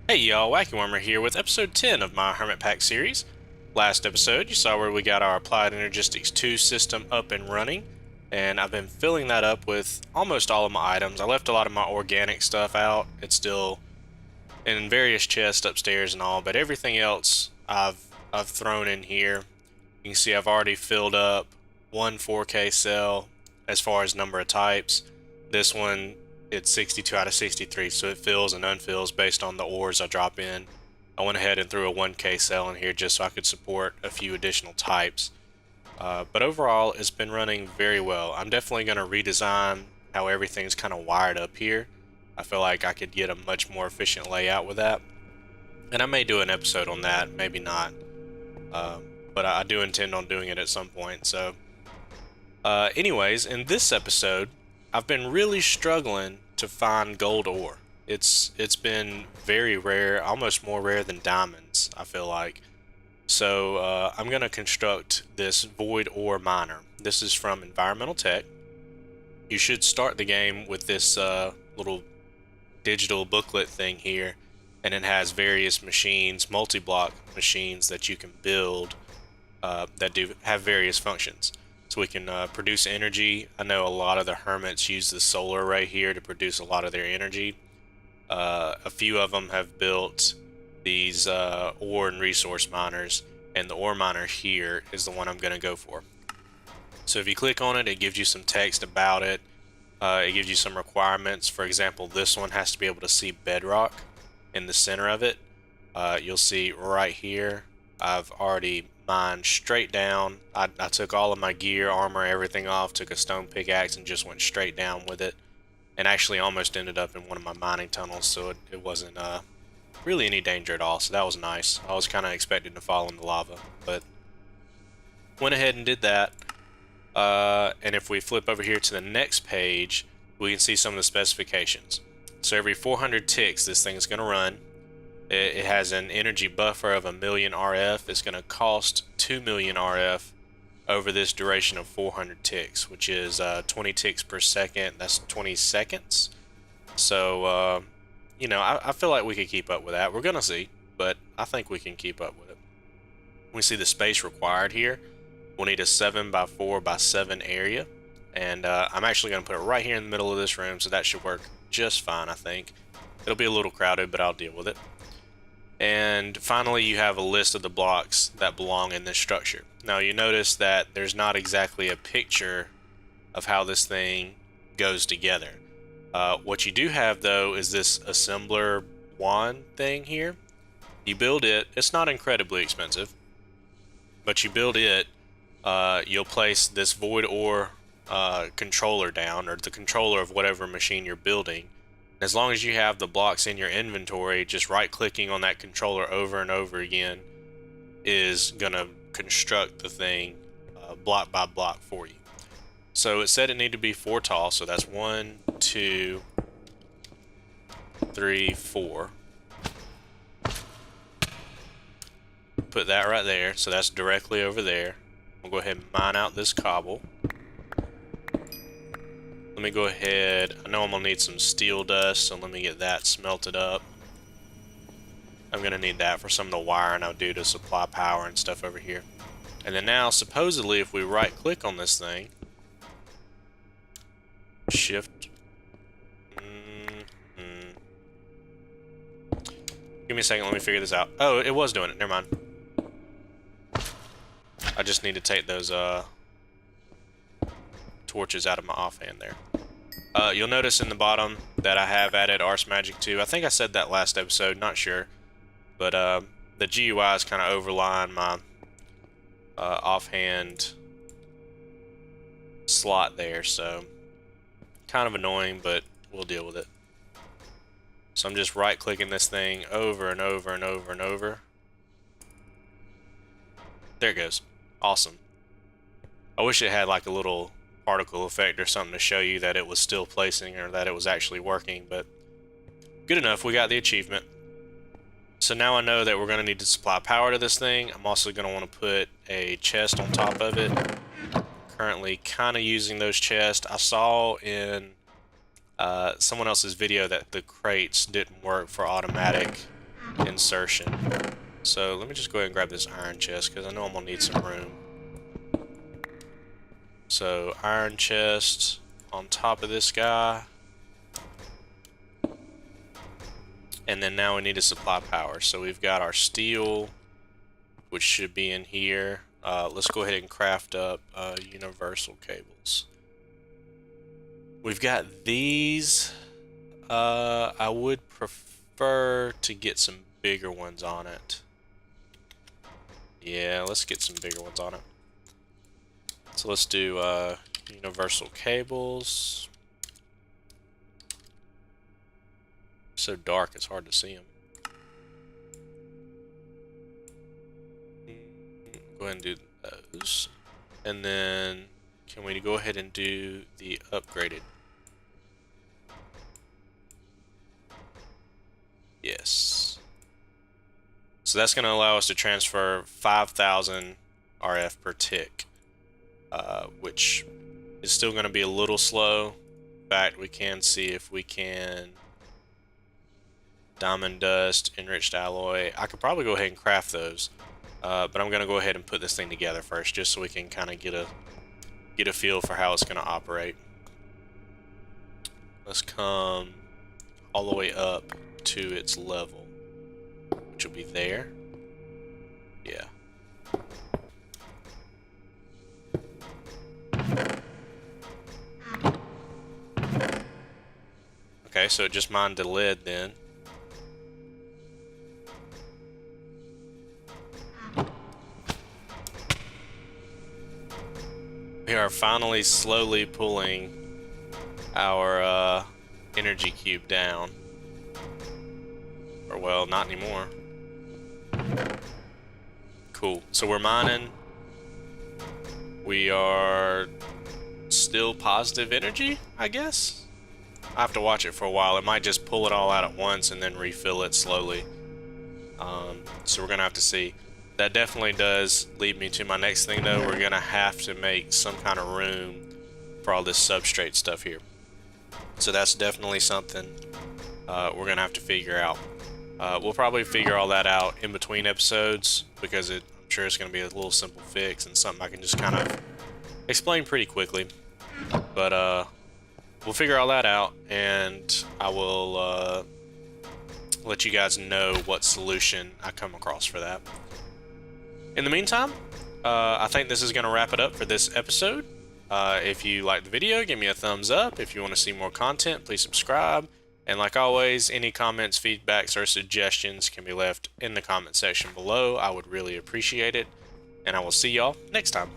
Hey y'all, WackyWormer here with episode 10 of my HermitPack series. Last episode, you saw where we got our Applied Energistics 2 system up and running, and I've been filling that up with almost all of my items. I left a lot of my organic stuff out. It's still in various chests upstairs and all, but everything else I've thrown in here. You can see I've already filled up one 4K cell as far as number of types. This one, it's 62 out of 63, so it fills and unfills based on the ores I drop in. I went ahead and threw a 1K cell in here just so I could support a few additional types. But overall, it's been running very well. I'm definitely going to redesign how everything's kind of wired up here. I feel like I could get a much more efficient layout with that. And I may do an episode on that, maybe not. But I do intend on doing it at some point. So, anyways, in this episode, I've been really struggling to find gold ore. It's been very rare, almost more rare than diamonds, I feel like. So I'm going to construct this void ore miner. This is from Environmental Tech. You should start the game with this little digital booklet thing here, and it has various machines, multi-block machines that you can build that do have various functions. So we can produce energy. I know a lot of the hermits use the solar array here to produce a lot of their energy. A few of them have built these ore and resource miners, and the ore miner here is the one I'm going to go for. So if you click on it, it gives you some text about it. It gives you some requirements. For example, this one has to be able to see bedrock in the center of it. You'll see right here, I've already mined straight down. I took all of my gear, armor, everything off, took a stone pickaxe and just went straight down with it. And actually almost ended up in one of my mining tunnels, so it wasn't really any danger at all, so that was nice. I was kind of expecting to fall in the lava, but went ahead and did that. And if we flip over here to the next page, we can see some of the specifications. So every 400 ticks, this thing's going to run. It has an energy buffer of 1,000,000 RF. It's going to cost 2,000,000 RF over this duration of 400 ticks, which is 20 ticks per second. That's 20 seconds. So, you know, I feel like we could keep up with that. We're going to see, but I think we can keep up with it. We see the space required here. We'll need a 7x4x7 area. And I'm actually going to put it right here in the middle of this room, so that should work just fine, I think. It'll be a little crowded, but I'll deal with it. And finally, you have a list of the blocks that belong in this structure. Now, you notice that there's not exactly a picture of how this thing goes together. What you do have, though, is this assembler wand thing here. You build it. It's not incredibly expensive, but you build it. You'll place this void ore controller down, or the controller of whatever machine you're building. As long as you have the blocks in your inventory, just right-clicking on that controller over and over again is going to construct the thing block by block for you. So it said it needed to be 4 tall, so that's 1, 2, 3, 4. Put that right there, so that's directly over there. We'll go ahead and mine out this cobble. Let me go ahead, I know I'm going to need some steel dust, so let me get that smelted up. I'm going to need that for some of the wiring I'll do to supply power and stuff over here. And then now, supposedly, if we right click on this thing, shift, give me a second, let me figure this out. Oh, it was doing it, never mind. I just need to take those torches out of my offhand there. You'll notice in the bottom that I have added Ars Magic 2. I think I said that last episode, not sure. But the GUI is kind of overlying my offhand slot there, so kind of annoying, but we'll deal with it. So I'm just right-clicking this thing over and over and over and over. There it goes. Awesome. I wish it had like a little particle effect or something to show you that it was still placing or that it was actually working, but good enough. We got the achievement. So now I know that we're going to need to supply power to this thing. I'm also going to want to put a chest on top of it. Currently kind of using those chests. I saw in someone else's video that the crates didn't work for automatic insertion. So let me just go ahead and grab this iron chest because I know I'm gonna need some room. So iron chest on top of this guy. And then now we need to supply power. So we've got our steel, which should be in here. Let's go ahead and craft up universal cables. We've got these. I would prefer to get some bigger ones on it. Yeah, let's get some bigger ones on it. So let's do universal cables. So dark it's hard to see them. Go ahead and do those. And then can we go ahead and do the upgraded? Yes. So that's going to allow us to transfer 5,000 RF per tick, which is still going to be a little slow. In fact, we can see if we can diamond dust, enriched alloy. I could probably go ahead and craft those, but I'm going to go ahead and put this thing together first, just so we can kind of get a feel for how it's going to operate. Let's come all the way up to its level, which will be there. Yeah. Okay, so it just mined the lead then. We are finally slowly pulling our energy cube down. Or, well, not anymore. Cool. So we're mining. We are still positive energy, I guess? I have to watch it for a while. It might just pull it all out at once and then refill it slowly. So we're going to have to see. That definitely does lead me to my next thing, though. We're going to have to make some kind of room for all this substrate stuff here. So that's definitely something we're going to have to figure out. We'll probably figure all that out in between episodes, because I'm sure it's going to be a little simple fix and something I can just kind of explain pretty quickly. But we'll figure all that out, and I will let you guys know what solution I come across for that. In the meantime, I think this is going to wrap it up for this episode. If you liked the video, give me a thumbs up. If you want to see more content, please subscribe. And like always, any comments, feedbacks, or suggestions can be left in the comment section below. I would really appreciate it. And I will see y'all next time.